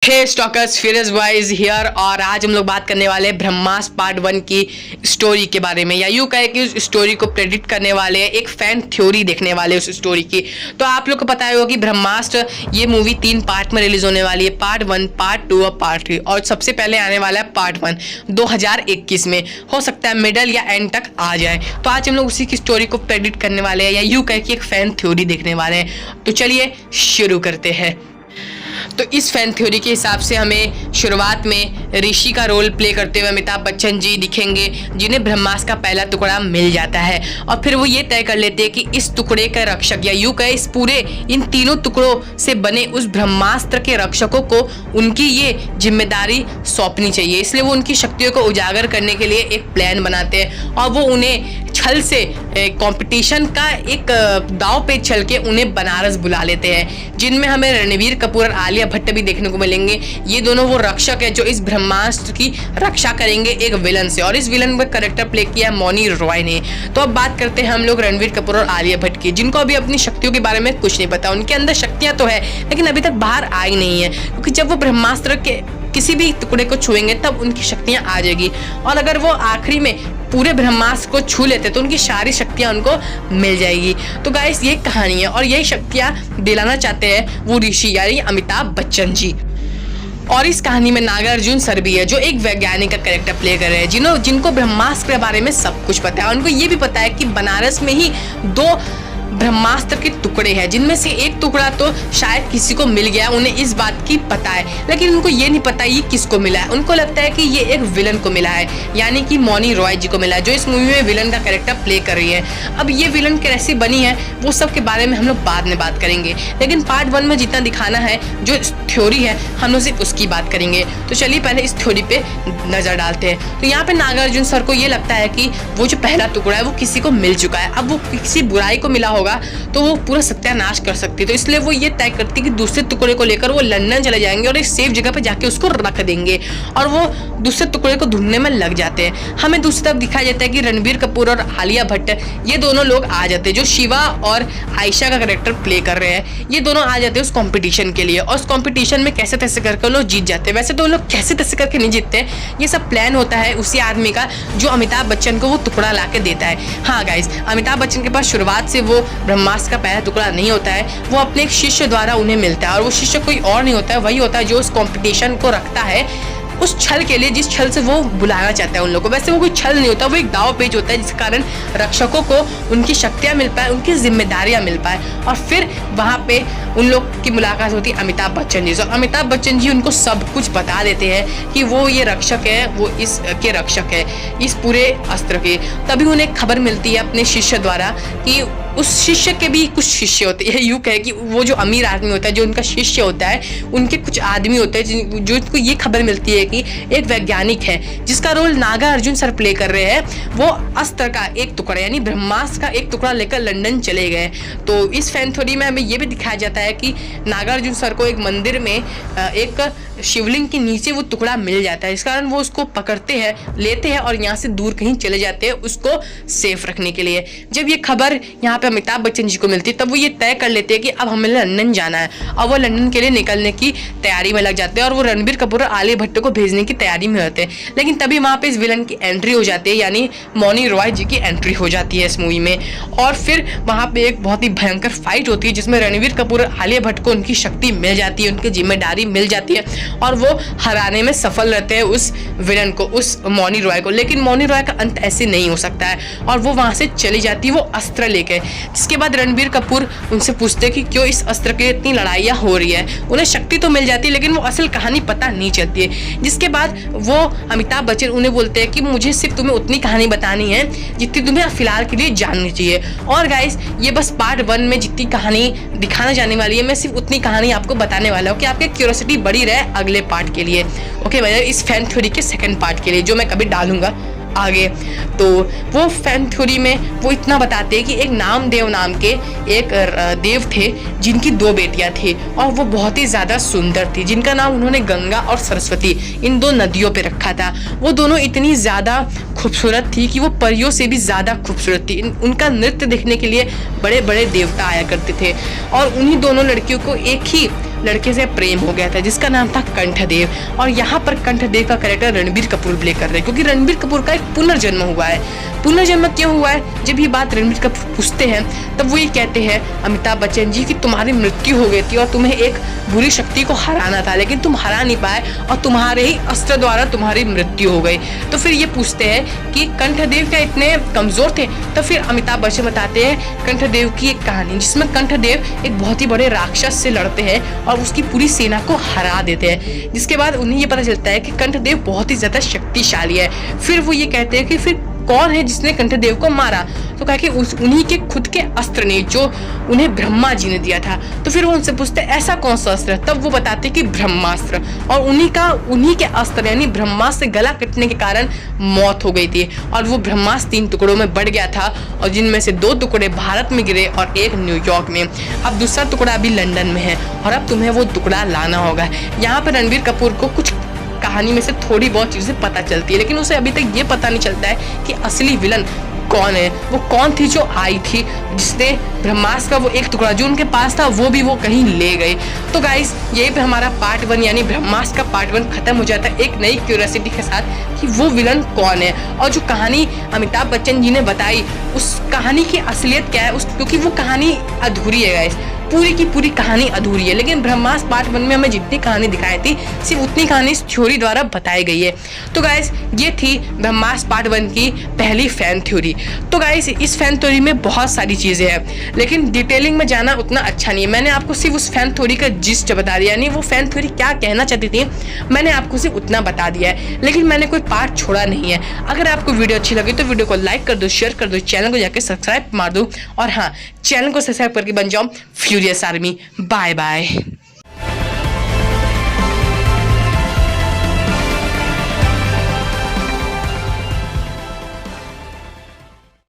Hey stalkers, Firoz boys here. और आज हम लोग बात करने वाले हैं ब्रह्मास्त्र पार्ट 1 की स्टोरी के बारे में, या यूँ कहे कि उस स्टोरी को प्रेडिक्ट करने वाले हैं, एक फैन थ्योरी देखने वाले उस स्टोरी की। तो आप लोग को पता होगा कि ब्रह्मास्त्र ये मूवी 3 पार्ट में रिलीज होने वाली है, पार्ट 1, पार्ट 2 और पार्ट 3। और सबसे पहले आने वाला है पार्ट 1 2021 में। हो सकता है मिडल या एंड तक आ जाए। तो आज हम लोग उसी की स्टोरी को प्रेडिक्ट करने वाले हैं, या यूँ कहे कि एक फैन थ्योरी देखने वाले हैं। तो चलिए शुरू करते हैं। तो इस फैन थ्योरी के हिसाब से हमें शुरुआत में ऋषि का रोल प्ले करते हुए अमिताभ बच्चन जी दिखेंगे, जिन्हें ब्रह्मास्त्र का पहला टुकड़ा मिल जाता है। और फिर वो ये तय कर लेते हैं कि इस टुकड़े का रक्षक, या यूं कहे इस पूरे इन तीनों टुकड़ों से बने उस ब्रह्मास्त्र के रक्षकों को उनकी ये जिम्मेदारी सौंपनी चाहिए। इसलिए वो उनकी शक्तियों को उजागर करने के लिए एक प्लान बनाते हैं और वो उन्हें छल से कंपटीशन का एक दांव पे छल के उन्हें बनारस बुला लेते हैं, जिनमें हमें रणवीर कपूर और आलिया भट्ट भी देखने को मिलेंगे। ये दोनों वो रक्षक है जो इस ब्रह्मास्त्र की रक्षा करेंगे एक विलन से, और इस विलन का कैरेक्टर प्ले किया मौनी रॉय ने। तो अब बात करते हैं हम लोग रणवीर कपूर और आलिया भट्ट की, जिनको अभी अपनी शक्तियों के बारे में कुछ नहीं पता। उनके अंदर शक्तियां तो है लेकिन अभी तक बाहर आई नहीं है, क्योंकि जब वो ब्रह्मास्त्र के किसी भी टुकड़े को छुएंगे तब उनकी शक्तियां आ जाएगी। और अगर वो आखिरी में पूरे ब्रह्मास्त्र को छू लेते तो उनकी सारी शक्तियां उनको मिल जाएगी। तो गाइस ये कहानी है और यही शक्तियां दिलाना चाहते हैं वो ऋषि यानी अमिताभ बच्चन जी। और इस कहानी में नागार्जुन सर भी है, जो एक वैज्ञानिक का कैरेक्टर प्ले कर रहे हैं, जिनको ब्रह्मास्त्र के बारे में सब कुछ पता है। उनको ये भी पता है कि बनारस में ही 2 ब्रह्मास्त्र के टुकड़े हैं, जिनमें से एक टुकड़ा तो शायद किसी को मिल गया, उन्हें इस बात की पता है, लेकिन उनको ये नहीं पता ये किसको मिला है। उनको लगता है कि ये एक विलन को मिला है, यानी कि मौनी रॉय जी को मिला है, जो इस मूवी में विलन का कैरेक्टर प्ले कर रही है। अब ये विलन कैसी बनी है वो सब के बारे में हम लोग बाद में बात करेंगे, लेकिन पार्ट 1 में जितना दिखाना है जो थ्योरी है हम लोग सिर्फ उसकी बात करेंगे। तो चलिए पहले इस थ्योरी पे नजर डालते हैं। तो यहाँ पे नागार्जुन सर को ये लगता है कि वो जो पहला टुकड़ा है वो किसी को मिल चुका है। अब वो किसी बुराई को मिला होगा तो वो पूरा सत्यानाश कर सकती है। तो इसलिए वो ये तय करती है कि दूसरे टुकड़े को लेकर वो लंदन चले जाएंगे और एक सेफ जगह पे जाके उसको रख देंगे, और वो दूसरे टुकड़े को ढूंढने में लग जाते हैं। हमें दूसरी तरफ दिखाया जाता है कि रणबीर कपूर और आलिया भट्ट ये दोनों लोग आ जाते हैं, जो शिवा और आयशा का कैरेक्टर प्ले कर रहे हैं। ये दोनों आ जाते हैं उस कॉम्पिटिशन के लिए, और उस कॉम्पिटिशन में कैसे तैसे करके वो लोग जीत जाते हैं। वैसे तो वो लोग कैसे तैसे करके नहीं जीतते, ये सब प्लान होता है उसी आदमी का जो अमिताभ बच्चन को वो टुकड़ा ला के देता है। हाँ गाइज, अमिताभ बच्चन के पास शुरुआत से वो ब्रह्मास्त्र का पहला टुकड़ा नहीं होता है, वो अपने एक शिष्य द्वारा उन्हें मिलता है, और वो शिष्य कोई और नहीं होता है, वही होता है जो उस कंपटीशन को रखता है उस छल के लिए, जिस छल से वो बुलाना चाहता है उन लोगों को। वैसे वो कोई छल नहीं होता, वो एक दाव पेच होता है, जिस कारण रक्षकों को उनकी शक्तियां मिल पाए, उनकी जिम्मेदारियां मिल पाए। और फिर वहां पे उन लोग की मुलाकात होती है अमिताभ बच्चन जी से, और अमिताभ बच्चन जी उनको सब कुछ बता देते हैं कि वो ये रक्षक है, वो इसके रक्षक है इस पूरे अस्त्र के। तभी उन्हें खबर मिलती है अपने शिष्य द्वारा कि उस शिष्य के भी कुछ शिष्य होते हैं, यूँ कहे कि वो जो अमीर आदमी होता है जो उनका शिष्य होता है, उनके कुछ आदमी होते हैं जो इनको ये खबर मिलती है कि एक वैज्ञानिक है जिसका रोल नागार्जुन सर प्ले कर रहे हैं, वो अस्त्र का एक टुकड़ा यानी ब्रह्मास्त्र का एक टुकड़ा लेकर लंदन चले गए। तो इस फैन थ्योरी में हमें ये भी दिखाया जाता है कि नागार्जुन सर को एक मंदिर में एक शिवलिंग के नीचे वो टुकड़ा मिल जाता है, इस कारण वो उसको पकड़ते हैं, लेते हैं और यहाँ से दूर कहीं चले जाते हैं उसको सेफ रखने के लिए। जब ये खबर यहाँ पे अमिताभ बच्चन जी को मिलती है तब वो ये तय कर लेते हैं कि अब हमें लंदन जाना है, और वो लंदन के लिए निकलने की तैयारी में लग जाते हैं, और वो रणबीर कपूर और आलिया भट्ट को भेजने की तैयारी में होते हैं। लेकिन तभी वहाँ पे इस विलन की एंट्री हो जाती है, यानी मौनी रॉय जी की एंट्री हो जाती है इस मूवी में। और फिर वहाँ पे एक बहुत ही भयंकर फाइट होती है, जिसमें रणबीर कपूर और आलिया भट्ट को उनकी शक्ति मिल जाती है, उनकी जिम्मेदारी मिल जाती है, और वो हराने में सफल रहते हैं उस विलन को, उस मौनी रॉय को। लेकिन मौनी रॉय का अंत ऐसे नहीं हो सकता है, और वो वहां से चली जाती है वो अस्त्र लेके। जिसके बाद रणबीर कपूर उनसे पूछते हैं कि क्यों इस अस्त्र के इतनी लड़ाइयाँ हो रही है। उन्हें शक्ति तो मिल जाती है लेकिन वो असल कहानी पता नहीं चलती है। जिसके बाद वो अमिताभ बच्चन उन्हें बोलते हैं कि मुझे सिर्फ तुम्हें उतनी कहानी बतानी है जितनी तुम्हें फिलहाल के लिए जाननी चाहिए। और गाइस, ये बस पार्ट 1 में जितनी कहानी दिखाना जाने वाली है, मैं सिर्फ उतनी कहानी आपको बताने वाला हूँ कि आपकी क्यूरियोसिटी बढ़ी रहे अगले पार्ट के लिए। ओके भाई, इस फैन थ्योरी के सेकंड पार्ट के लिए जो मैं कभी डालूंगा आगे। तो वो फैन थ्योरी में वो इतना बताते हैं कि एक नामदेव नाम के एक देव थे जिनकी 2 बेटियां थी, और वो बहुत ही ज़्यादा सुंदर थी, जिनका नाम उन्होंने गंगा और सरस्वती इन 2 नदियों पे रखा था। वो दोनों इतनी ज़्यादा खूबसूरत थी कि वो परियों से भी ज़्यादा खूबसूरत थी। उनका नृत्य देखने के लिए बड़े बड़े देवता आया करते थे, और उन्हीं दोनों लड़कियों को एक ही लड़के से प्रेम हो गया था जिसका नाम था कंठदेव। और यहाँ पर कंठदेव का कैरेक्टर रणबीर कपूर प्ले कर रहे हैं, क्योंकि रणबीर कपूर का एक पुनर्जन्म हुआ है। पुनर्जन्म क्यों हुआ है? जब ये बात रणबीर कपूर पूछते हैं तब वो ये कहते हैं अमिताभ बच्चन जी कि तुम्हारी मृत्यु हो गई थी और तुम्हें एक बुरी शक्ति को हराना था, लेकिन तुम हरा नहीं पाए और तुम्हारे ही अस्त्र द्वारा तुम्हारी मृत्यु हो गई। तो फिर ये पूछते हैं कि कंठदेव क्या इतने कमजोर थे? तो फिर अमिताभ बच्चन बताते हैं कंठदेव की एक कहानी, जिसमें कंठदेव एक बहुत ही बड़े राक्षस से लड़ते हैं और उसकी पूरी सेना को हरा देते हैं। जिसके बाद उन्हें ये पता चलता है कि कंठदेव बहुत ही ज्यादा शक्तिशाली है। फिर वो ये कहते हैं कि फिर कौन है जिसने कंठदेव को मारा? तो कहा कि उन्हीं के खुद के अस्त्र ने जो उन्हें ब्रह्मा जी ने दिया था। तो फिर वो उनसे पूछते ऐसा कौन सा अस्त्र? तब वो बताते कि ब्रह्मास्त्र, और उन्हीं के अस्त्र यानी ब्रह्मास्त्र से गला कटने के कारण मौत हो गई थी और वो ब्रह्मास्त्र 3 टुकड़ों में बढ़ गया था, और जिनमें से 2 टुकड़े भारत में गिरे और एक न्यूयॉर्क में। अब दूसरा टुकड़ा अभी लंदन में है और अब तुम्हें वो टुकड़ा लाना होगा। यहाँ पर रणबीर कपूर को कुछ कहानी में से थोड़ी बहुत चीजें पता चलती है, लेकिन उसे अभी तक ये पता नहीं चलता है कि असली विलन कौन है। वो कौन थी जो आई थी जिसने ब्रह्मास्त्र का वो एक टुकड़ा जो उनके पास था वो भी वो कहीं ले गए। तो गाइस यही पे हमारा पार्ट 1 यानी ब्रह्मास्त्र का पार्ट 1 खत्म हो जाता है एक नई क्यूरियोसिटी के साथ कि वो विलन कौन है। और जो कहानी अमिताभ बच्चन जी ने बताई उस कहानी की असलियत क्या है, क्योंकि वो कहानी अधूरी है गाइस, पूरी की पूरी कहानी अधूरी है। लेकिन ब्रह्मास्त्र पार्ट 1 में हमें जितनी कहानी दिखाई थी सिर्फ उतनी कहानी इस थ्योरी द्वारा बताई गई है। तो गाइस ये थी ब्रह्मास्त्र पार्ट 1 की पहली फैन थ्योरी। तो गाइस इस फैन थ्योरी में बहुत सारी चीजें हैं, लेकिन डिटेलिंग में जाना उतना अच्छा नहीं है। मैंने आपको सिर्फ उस फैन थ्योरी का जिस्ट बता दिया, यानी वो फैन थ्योरी क्या कहना चाहती थी मैंने आपको सिर्फ उतना बता दिया है, लेकिन मैंने कोई पार्ट छोड़ा नहीं है। अगर आपको वीडियो अच्छी लगी तो वीडियो को लाइक कर दो, शेयर कर दो, चैनल को जाकर सब्सक्राइब मार दो, और हाँ चैनल को सब्सक्राइब करके बन जाओ फ्यूरियस आर्मी। Bye bye.